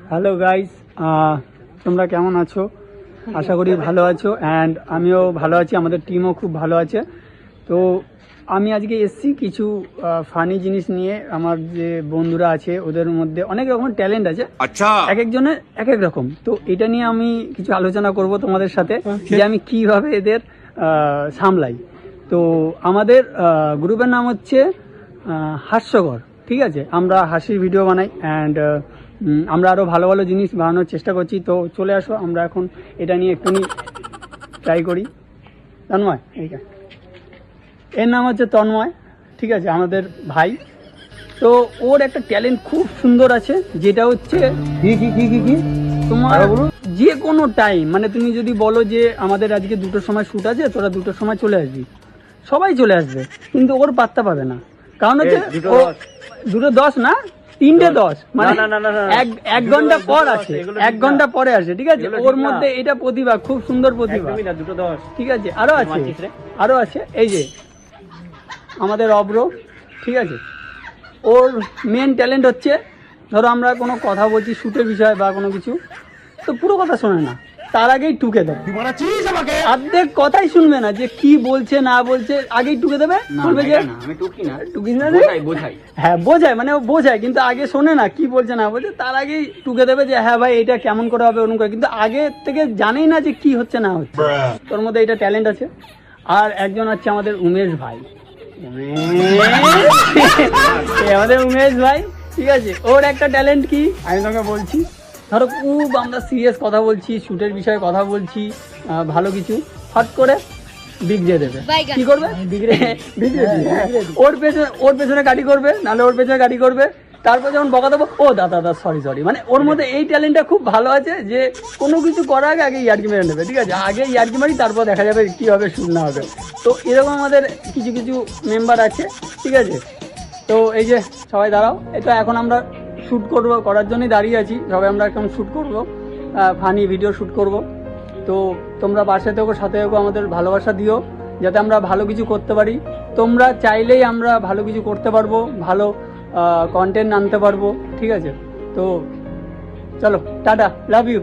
Hello guys, তোমরা কেমন আছো? আশা করি ভালো আছো অ্যান্ড আমিও ভালো আছি, আমাদের টিমও খুব ভালো আছে। তো আমি আজকে এসেছি কিছু ফানি জিনিস নিয়ে। আমার যে বন্ধুরা আছে ওদের মধ্যে অনেক রকমের ট্যালেন্ট আছে, আচ্ছা, এক একজনের এক এক রকম। তো এটা নিয়ে আমি কিছু আলোচনা করব তোমাদের সাথে যে আমি কিভাবে এদের সামলাই। তো আমাদের গ্রুপের নাম হচ্ছে হাস্যকর, ঠিক আছে? আমরা হাসির ভিডিও বানাই অ্যান্ড আমরা আরও ভালো ভালো জিনিস বানানোর চেষ্টা করছি। তো চলে আসো, আমরা এখন এটা নিয়ে একটুখানি ট্রাই করি। তন্ময়, এইটা এর নাম হচ্ছে তন্ময়, ঠিক আছে, আমাদের ভাই। তো ওর একটা ট্যালেন্ট খুব সুন্দর আছে, যেটা হচ্ছে কি তোমার যে কোনো টাইম, মানে তুমি যদি বলো যে আমাদের আজকে 2টোর সময় শ্যুট আছে, তোরা 2টোর সময় চলে আসবি, সবাই চলে আসবে, কিন্তু ওর পাত্তা পাবে না। কারণ হচ্ছে 2:10 না, 3:10, মানে 1 ঘন্টা পর আসে, 1 ঘন্টা পরে আসে, ঠিক আছে? ওর মধ্যে এটা প্রতিভা, খুব সুন্দর প্রতিভা, ঠিক আছে? আরো আছে এই যে আমাদের অব্র, ঠিক আছে? ওর মেন ট্যালেন্ট হচ্ছে, ধরো আমরা কোনো কথা বলছি শ্যুটের বিষয়ে বা কোনো কিছু, তো পুরো কথা শোনে না, তার আগেই টুকে দেবে, অর্ধেক কথাই শুনবে না যে কি বলছে না বলছে, আগেই টুকে দেবে, বলবে যে হ্যাঁ বোঝায়, মানে ও বোঝায় কিন্তু আগে শোনে না কি বলছে না বলছে, তার আগেই টুকে দেবে যে হ্যাঁ ভাই এটা কেমন করে হবে ওরকম করে, কিন্তু আগে থেকে জানেই না যে কি হচ্ছে না হচ্ছে। তোর মধ্যে এটা ট্যালেন্ট আছে। আর একজন আছে আমাদের উমেশ ভাই, আমাদের উমেশ ভাই, ঠিক আছে? ওর একটা ট্যালেন্ট কি আমি তোমাকে বলছি। ধরো খুব আমরা সিরিয়াস কথা বলছি, শ্যুটের বিষয়ে কথা বলছি, ভালো কিছু, হট করে বিগড়ে দেবে। কি করবে? বিগড়ে ওর পেছনে গাড়ি করবে, নাহলে ওর পেছনে গাড়ি করবে। তারপর যখন বকা দেবো, ও দাদা সরি, মানে ওর মধ্যে এই ট্যালেন্টটা খুব ভালো আছে যে কোনো কিছু করার আগে আগে ইয়ার্কি মেরে নেবে, ঠিক আছে? আগে ইয়ার্কি মারি, তারপর দেখা যাবে কি হবে শুট না হবে। তো এরকম আমাদের কিছু কিছু মেম্বার আছে, ঠিক আছে? তো এই যে সবাই দাঁড়াও, এটা এখন আমরা শ্যুট করার জন্যই দাঁড়িয়ে আছি। সবাই আমরা এখন শ্যুট করবো, ফানি ভিডিও শ্যুট করব। তো তোমরা পাশে থেকো, সাথে থেকো, আমাদের ভালোবাসা দিও যাতে আমরা ভালো কিছু করতে পারি। তোমরা চাইলেই আমরা ভালো কিছু করতে পারবো, ভালো কন্টেন্ট আনতে পারবো, ঠিক আছে? তো চলো, টাটা, লাভ ইউ।